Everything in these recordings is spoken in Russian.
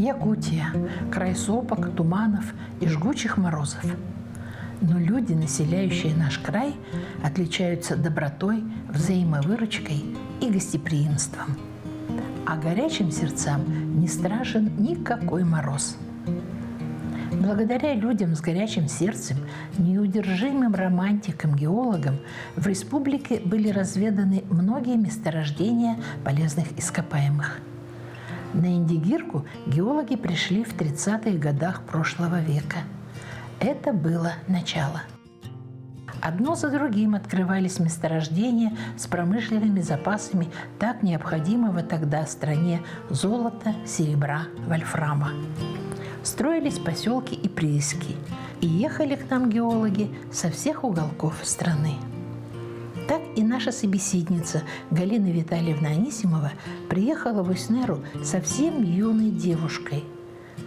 Якутия – край сопок, туманов и жгучих морозов. Но люди, населяющие наш край, отличаются добротой, взаимовыручкой и гостеприимством. А горячим сердцам не страшен никакой мороз. Благодаря людям с горячим сердцем, неудержимым романтикам-геологам, в республике были разведаны многие месторождения полезных ископаемых. На Индигирку геологи пришли в 30-х годах прошлого века. Это было начало. Одно за другим открывались месторождения с промышленными запасами так необходимого тогда стране золота, серебра, вольфрама. Строились поселки и прииски, и ехали к нам геологи со всех уголков страны. Так и наша собеседница Галина Витальевна Анисимова приехала в Уснеру совсем юной девушкой.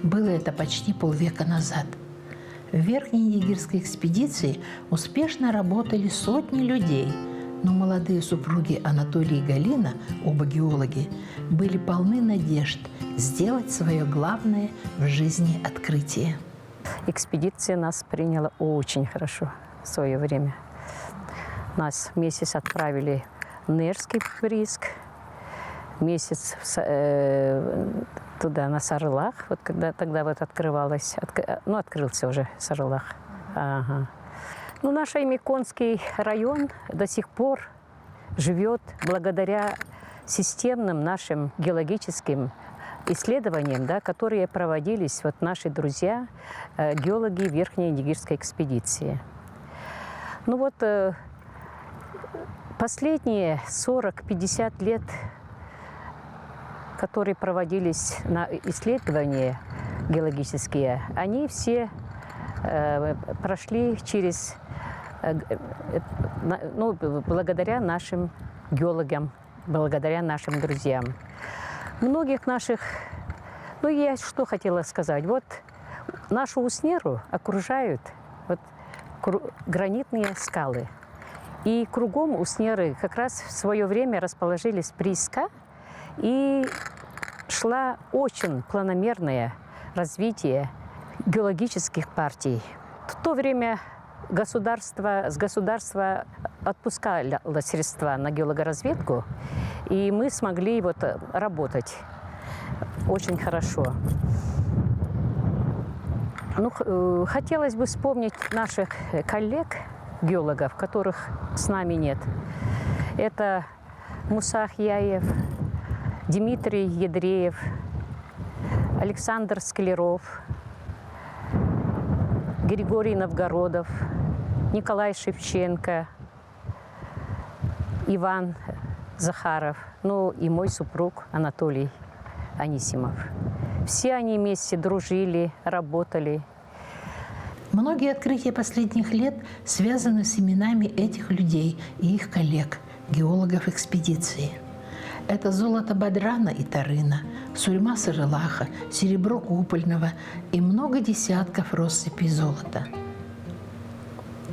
Было это почти полвека назад. В Верхней Индигирской экспедиции успешно работали сотни людей, но молодые супруги Анатолий и Галина, оба геологи, были полны надежд сделать свое главное в жизни открытие. Экспедиция нас приняла очень хорошо в свое время. Нас месяц отправили в Нерский прииск, месяц туда, на Сарылах, вот когда тогда вот открывалось, открылся уже Сарылах. Ага. Ну, наш Аймиконский район до сих пор живет благодаря системным нашим геологическим исследованиям, да, которые проводились вот наши друзья, геологи Верхней Индигирской экспедиции. Ну вот, последние 40-50 лет, которые проводились на исследования геологические, они все прошли через, ну, благодаря нашим геологам, благодаря нашим друзьям. Многих наших, ну, я что хотела сказать, вот нашу Уснеру окружают вот гранитные скалы. И кругом Уснеры как раз в свое время расположились прииска, и шла очень планомерное развитие геологических партий. В то время с государства отпускали средства на геологоразведку, и мы смогли вот работать очень хорошо. Ну, хотелось бы вспомнить наших коллег, геологов, которых с нами нет. Это Муса Ахьяев, Дмитрий Ядреев, Александр Скляров, Григорий Новгородов, Николай Шевченко, Иван Захаров, ну и мой супруг Анатолий Анисимов. Все они вместе дружили, работали. Многие открытия последних лет связаны с именами этих людей и их коллег, геологов экспедиции. Это золото Бадрана и Тарына, сурьма Сарылаха, серебро Купольного и много десятков россыпей золота.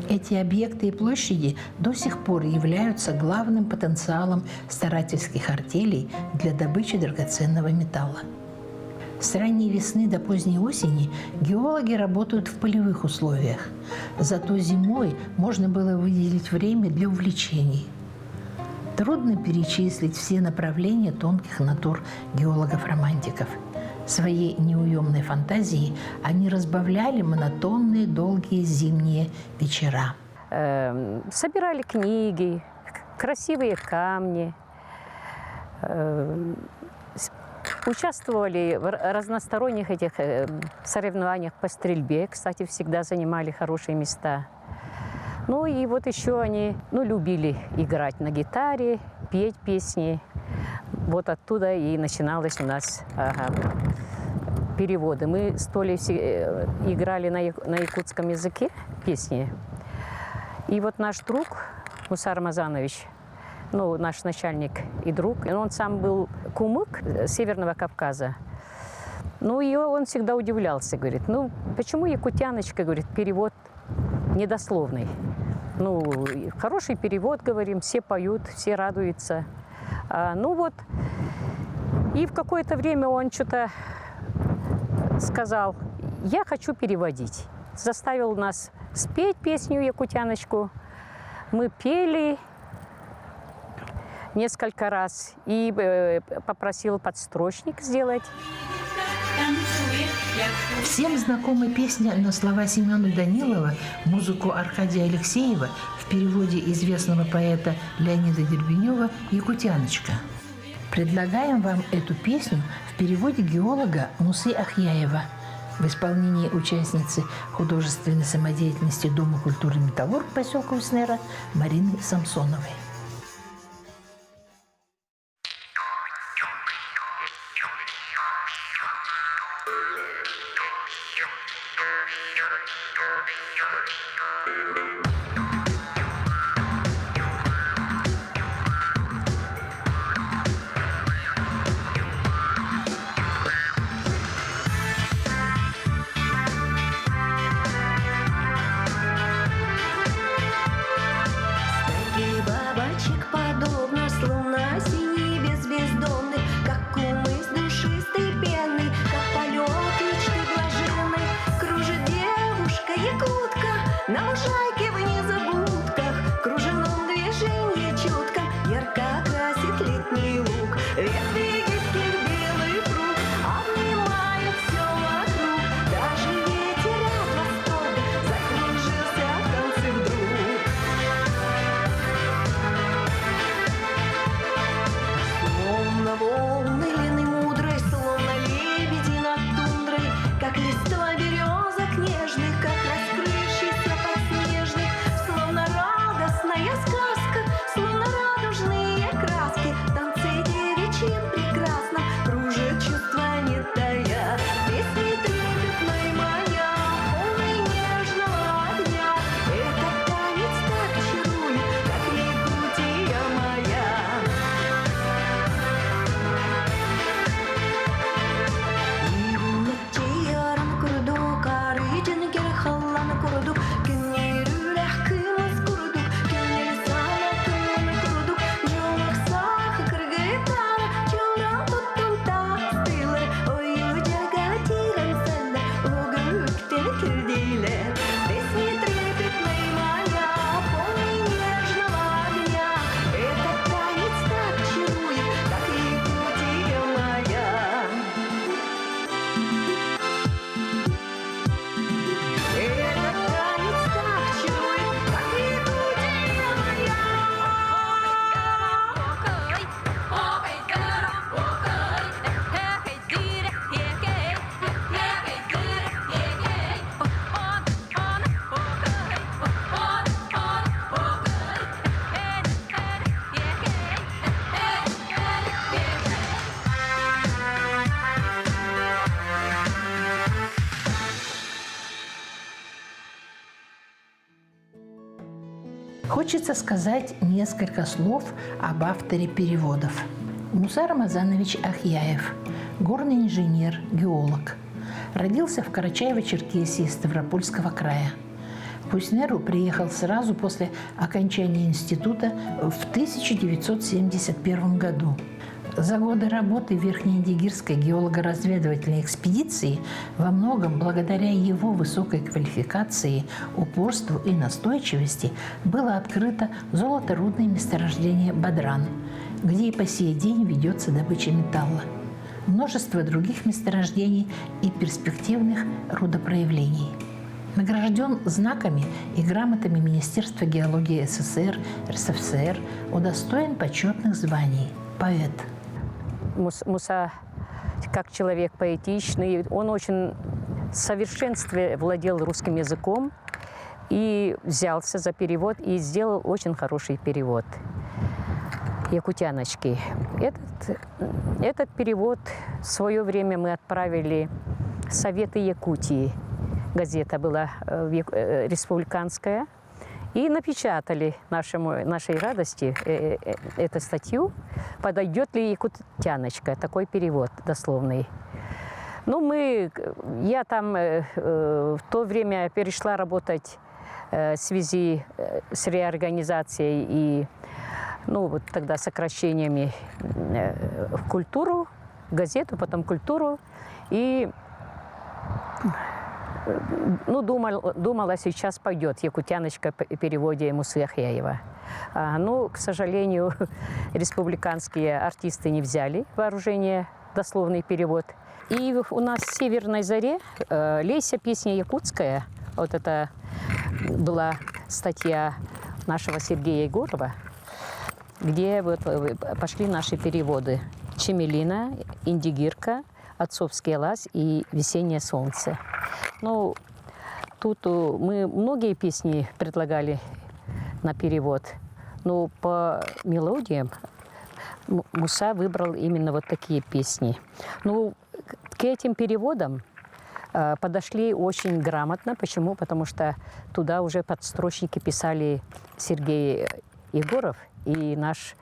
Эти объекты и площади до сих пор являются главным потенциалом старательских артелей для добычи драгоценного металла. С ранней весны до поздней осени геологи работают в полевых условиях, зато зимой можно было выделить время для увлечений. Трудно перечислить все направления тонких натур геологов-романтиков. Своей неуемной фантазией они разбавляли монотонные долгие зимние вечера. Собирали книги, красивые камни, участвовали в разносторонних этих соревнованиях по стрельбе. Кстати, всегда занимали хорошие места. Ну и вот еще они, ну, любили играть на гитаре, петь песни. Вот оттуда и начиналось у нас переводы. Мы с Толей играли на якутском языке песни. И вот наш друг Муса Рамазанович, ну, наш начальник и друг, и он сам был кумык Северного Кавказа. Ну, и он всегда удивлялся, говорит, ну, почему якутяночка, говорит, перевод недословный. Ну, хороший перевод, говорим, все поют, все радуются. Ну вот, и в какое-то время он что-то сказал: я хочу переводить. Заставил нас спеть песню якутяночку. Мы пели несколько раз и попросил подстрочник сделать. Всем знакома песня на слова Семена Данилова, музыку Аркадия Алексеева в переводе известного поэта Леонида Дербенева «Якутяночка». Предлагаем вам эту песню в переводе геолога Мусы Ахьяева в исполнении участницы художественной самодеятельности Дома культуры «Металлург» поселка Уснера Марины Самсоновой. Бабочек подобно, словно синий без бездонный, как умыс душистой пены, как полет мечты блаженной. Кружит девушка якутка на лужайке в незабудках, кружевном движении чутко ярко красит летний луг. Ветви гибких белых рук обнимают все вокруг, даже ветер от восторга закружился в танце вдруг. Словно волны лены мудрой, словно лебеди над тундрой, как листва березок нежных, как раскрывшийся подснежник, словно радостная сказка, словно радужные краски, в танце девичьем прекрасном кружит чувства не тая. Песни трепетной моя, полный нежного огня, этот танец так чарует, как Якутия моя. Чияран курдук, арыжын герхаллан курдук, кенерүлэх кымыз курдук, кенелсана кымын курдук, жолаксах кыргытара, чоран туттун тастылы, ою жага тиран сэнда, угуктен кирдилер. Песни трепетной моя, полный нежного огня, этот танец так чарует, как Якутия моя. Этот танец так чарует, как Якутия моя. Хочется сказать несколько слов об авторе переводов. Муса Рамазанович Ахьяев, горный инженер, геолог. Родился в Карачаево-Черкесии Ставропольского края. В Уснеру приехал сразу после окончания института в 1971 году. За годы работы в Верхнеадигирской геолого-разведывательной экспедиции во многом благодаря его высокой квалификации, упорству и настойчивости было открыто золоторудное месторождение Бадран, где и по сей день ведется добыча металла. Множество других месторождений и перспективных рудопроявлений. Награжден знаками и грамотами Министерства геологии СССР, РСФСР, удостоен почетных званий. Поэт. Муса, как человек поэтичный, он очень в совершенстве владел русским языком и взялся за перевод и сделал очень хороший перевод «Якутяночки». Этот перевод в свое время мы отправили в Советы Якутии. Газета была республиканская. И напечатали нашей радости эту статью, подойдет ли якутяночка, такой перевод дословный. Ну, я там в то время перешла работать в связи с реорганизацией и, ну, вот тогда сокращениями в культуру, газету, потом культуру. И Ну, думала, сейчас пойдет «Якутяночка» в переводе Мусы Ахяева. Но, к сожалению, республиканские артисты не взяли вооружение, дословный перевод. И у нас в «Северной заре» «Лейся, песня якутская». Вот это была статья нашего Сергея Егорова, где вот пошли наши переводы. «Чемелина», «Индигирка», «Отцовский лаз» и «Весеннее солнце». Ну, тут мы многие песни предлагали на перевод, но по мелодиям Муса выбрал именно вот такие песни. Ну, к этим переводам подошли очень грамотно. Почему? Потому что туда уже подстрочники писали Сергей Егоров и наш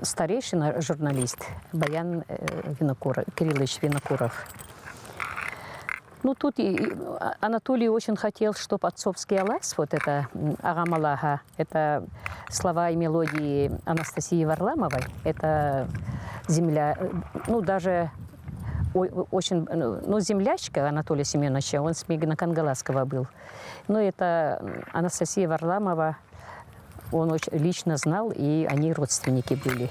старейший журналист Баян Кириллович Винокуров. Ну, тут Анатолий очень хотел, чтобы «Отцовский лаз», вот это «Агамалага», это слова и мелодии Анастасии Варламовой, это земля, ну, даже очень, ну, землячка Анатолия Семеновича, он с Мегино-Кангаласского был. Но это Анастасия Варламова, он очень лично знал, и они родственники были.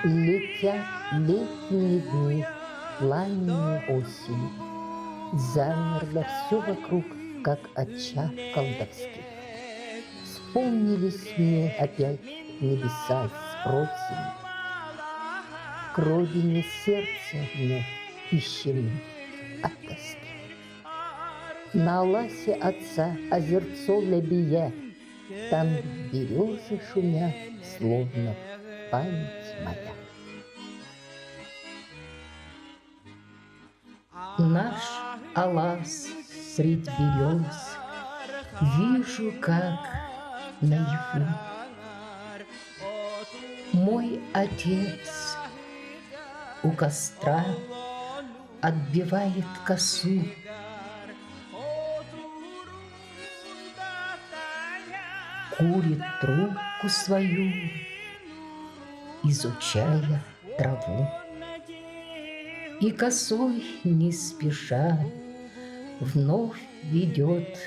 Летят летние дни, пламенные осени. Замерло все вокруг, как очаг колдовских. Вспомнились мне опять небеса с просьбой. К родине сердце вновь ищем от тоски. На ласе отца озерцо лебия, там березы шумят, словно память моя. Наш Алас средь берез вижу, как наяву. Мой отец у костра отбивает косу. Курит трубку свою, изучая траву. И косой не спеша вновь ведет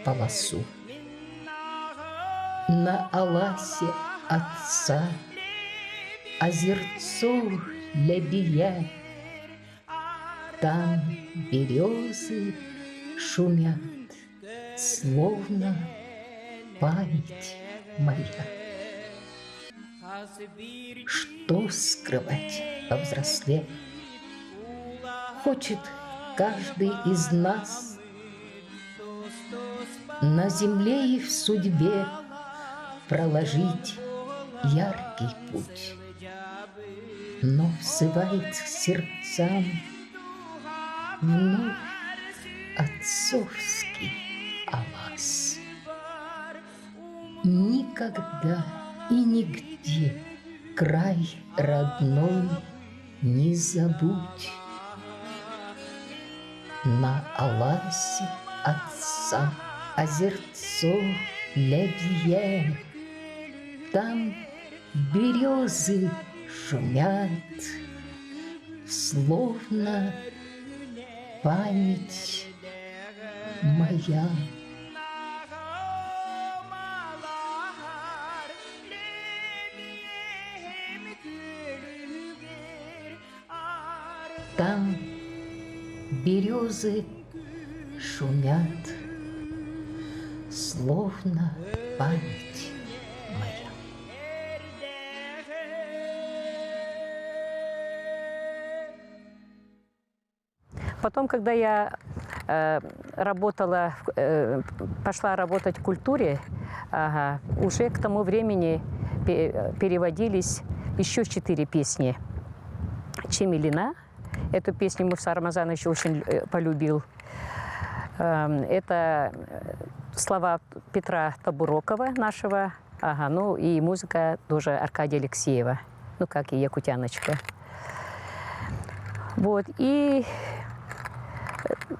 полосу. На Аласе отца озерцо лебия, там березы шумят, словно память моя. Что скрывать повзрослев? Хочет каждый из нас на земле и в судьбе проложить яркий путь, но взывает к сердцам вновь отцовский Алас. Никогда и нигде край родной не забудь. На Аласе отца озерцо лебия, там березы шумят, словно память моя. Там березы шумят, словно память моя. Потом, когда я пошла работать в культуре, уже к тому времени переводились еще 4 песни. «Чемелина». Эту песню Мусар Рамазанович очень полюбил. Это слова Петра Табурокова нашего. Ага, ну и музыка тоже Аркадия Алексеева. Ну, как и «Якутяночка». Вот, и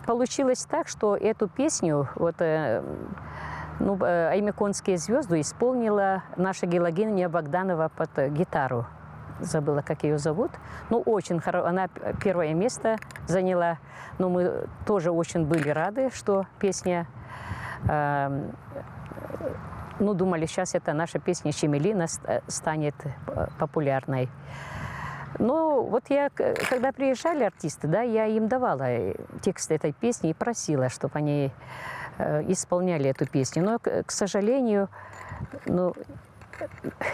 получилось так, что эту песню, вот, «Аймеконские звезды» исполнила наша Геологиня Богданова под гитару. Забыла, как ее зовут. Ну, очень хорошо. Она первое место заняла. Но мы тоже очень были рады, что песня... думали, сейчас это наша песня «Чемелина» станет популярной. Ну, вот когда приезжали артисты, да, я им давала текст этой песни и просила, чтобы они исполняли эту песню. Но, к сожалению,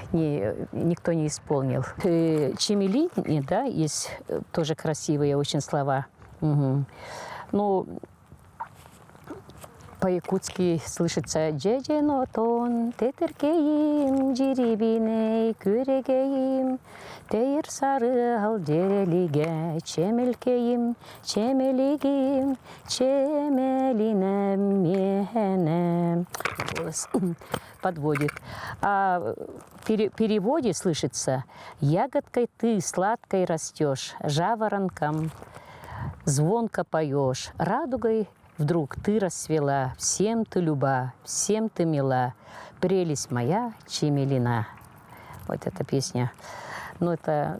никто не исполнил. «Чемелине», да, есть тоже красивые очень слова. Угу. Ну, по-якутски слышится «Джедженотон, тетеркейим, джирибиней, күрегейим, тейр сары алдерелиге, чемелкейим, чемелигим, чемелинем мехенем». Голос подводит. А в переводе слышится «Ягодкой ты сладкой растешь, жаворонком звонко поешь, радугой вдруг ты расцвела, всем ты люба, всем ты мила, прелесть моя чемелина». Вот эта песня. Ну, это,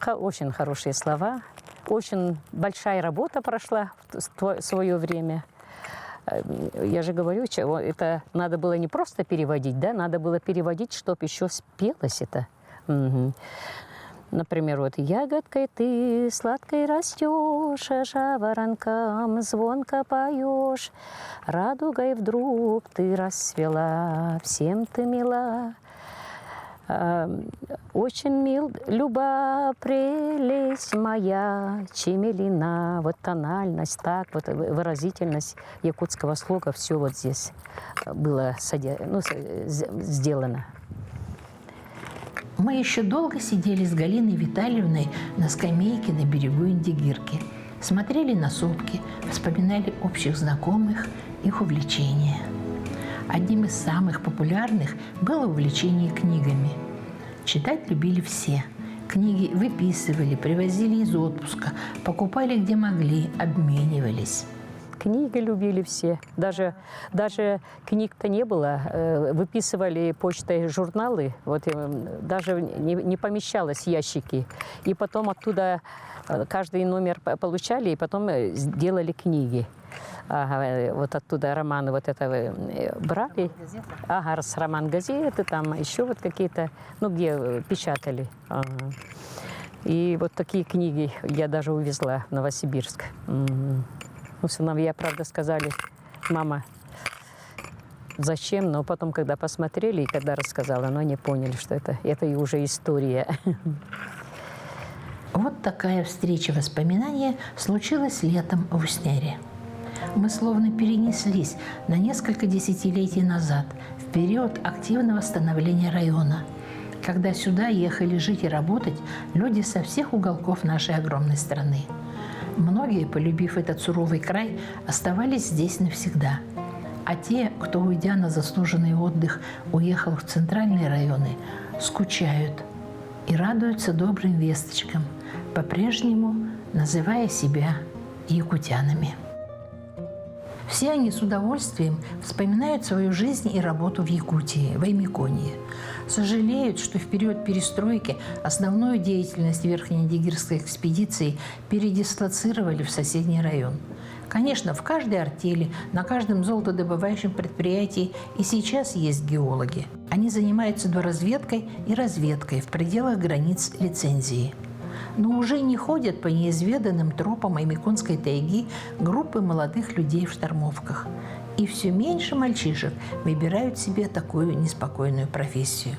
очень хорошие слова. Очень большая работа прошла в свое время. Я же говорю, это надо было не просто переводить, да, надо было переводить, чтобы еще спелось это. Угу. Например, вот «Ягодкой ты сладкой растешь, жаворонком звонко поешь, радугой вдруг ты расцвела, всем ты мила». Очень люба, прелесть моя, чемелина. Вот тональность, так, вот выразительность якутского слога, все вот здесь было сделано. Мы еще долго сидели с Галиной Витальевной на скамейке на берегу Индигирки, смотрели на сопки, вспоминали общих знакомых, их увлечения. Одним из самых популярных было увлечение книгами. Читать любили все. Книги выписывали, привозили из отпуска, покупали где могли, обменивались. Книги любили все. Даже книг-то не было. Выписывали почтой журналы. Вот, даже не помещалось в ящики. И потом оттуда каждый номер получали, и потом делали книги. Ага, вот оттуда романы вот это брали. Ага, с роман-газеты, там еще вот какие-то, где печатали. Ага. И вот такие книги я даже увезла в Новосибирск. Сыновья, правда, сказали: «Мама, зачем?» Но потом, когда посмотрели и когда рассказала, но они поняли, что это и уже история. Вот такая встреча воспоминания случилась летом в Усняре. Мы словно перенеслись на несколько десятилетий назад, в период активного становления района, когда сюда ехали жить и работать люди со всех уголков нашей огромной страны. Многие, полюбив этот суровый край, оставались здесь навсегда. А те, кто, уйдя на заслуженный отдых, уехал в центральные районы, скучают и радуются добрым весточкам, по-прежнему называя себя якутянами. Все они с удовольствием вспоминают свою жизнь и работу в Якутии, в Аймеконье. Сожалеют, что в период перестройки основную деятельность Верхнеиндигирской экспедиции передислоцировали в соседний район. Конечно, в каждой артели, на каждом золотодобывающем предприятии и сейчас есть геологи. Они занимаются доразведкой и разведкой в пределах границ лицензии. Но уже не ходят по неизведанным тропам Аймеконской тайги группы молодых людей в штормовках. И все меньше мальчишек выбирают себе такую неспокойную профессию.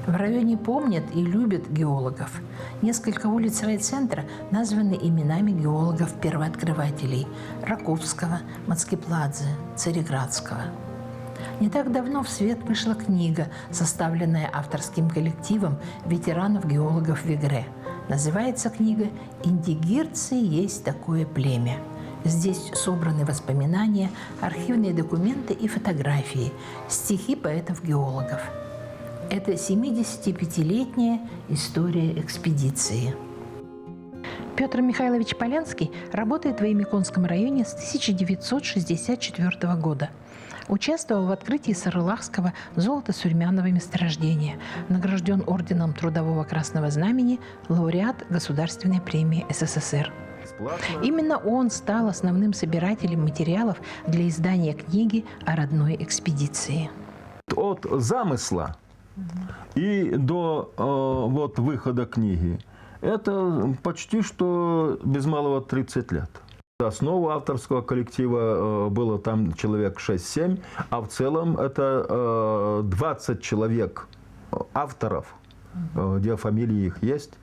В районе помнят и любят геологов. Несколько улиц райцентра названы именами геологов-первооткрывателей – Раковского, Мацкипладзе, Цареградского. Не так давно в свет вышла книга, составленная авторским коллективом ветеранов-геологов Вегре. Называется книга «Индигирцы есть такое племя». Здесь собраны воспоминания, архивные документы и фотографии, стихи поэтов-геологов. Это 75-летняя история экспедиции. Петр Михайлович Полянский работает в Аймяконском районе с 1964 года. Участвовал в открытии Сарылахского золото-сурьмяного месторождения, награжден орденом Трудового Красного Знамени, лауреат Государственной премии СССР. Именно он стал основным собирателем материалов для издания книги о родной экспедиции. От замысла и до вот выхода книги это почти что без малого 30 лет. Основу авторского коллектива было там человек 6-7, а в целом это 20 человек авторов, где фамилии их есть,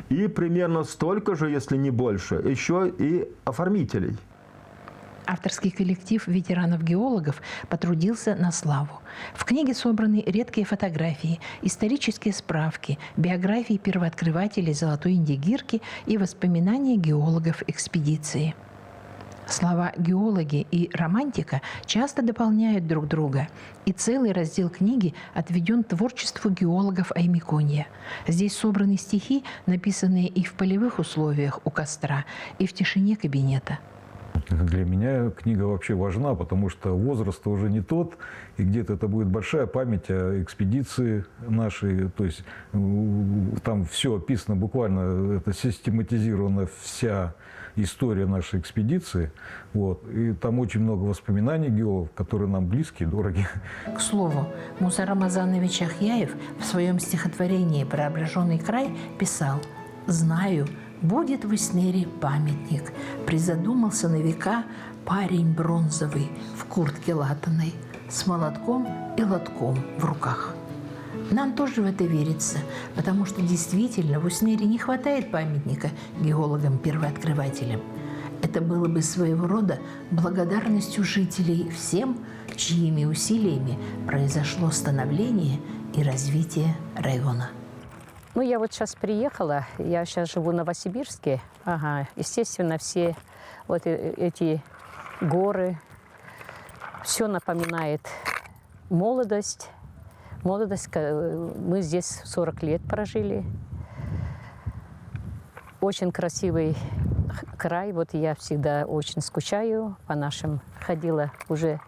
и примерно столько же, если не больше, еще и оформителей. Авторский коллектив ветеранов-геологов потрудился на славу. В книге собраны редкие фотографии, исторические справки, биографии первооткрывателей Золотой Индигирки и воспоминания геологов экспедиции. Слова «геологи» и «романтика» часто дополняют друг друга, и целый раздел книги отведен творчеству геологов Аймяконья. Здесь собраны стихи, написанные и в полевых условиях у костра, и в тишине кабинета. Для меня книга вообще важна, потому что возраст уже не тот, и где-то это будет большая память о экспедиции нашей. То есть там все описано буквально, это систематизирована вся история нашей экспедиции. Вот. И там очень много воспоминаний геологов, которые нам близки и дороги. К слову, Муса Рамазанович Ахьяев в своем стихотворении «Преображенный край» писал: «Знаю, будет в Иснере памятник, призадумался на века парень бронзовый в куртке латаной, с молотком и лотком в руках». Нам тоже в это верится, потому что действительно в Уснере не хватает памятника геологам-первооткрывателям. Это было бы своего рода благодарностью жителей всем, чьими усилиями произошло становление и развитие района. Ну, я вот сейчас приехала, я сейчас живу в Новосибирске. Ага, естественно, все вот эти горы, все напоминает молодость. Молодость, мы здесь 40 лет прожили. Очень красивый край, вот я всегда очень скучаю по нашим. Ходила уже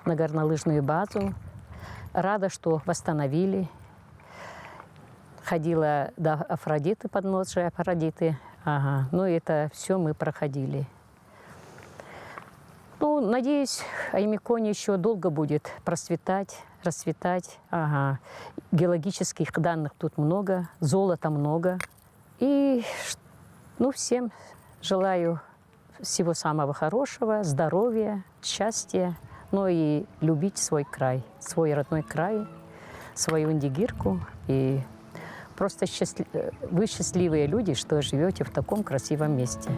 на горнолыжную базу, рада, что восстановили. Ходила до Афродиты, подножия Афродиты. Ага. Ну, это все мы проходили. Ну, надеюсь, Аймяконье еще долго будет процветать, расцветать. Ага. Геологических данных тут много, золота много. И ну, всем желаю всего самого хорошего, здоровья, счастья, ну и любить свой край, свой родной край, свою Индигирку. И просто вы счастливые люди, что живете в таком красивом месте.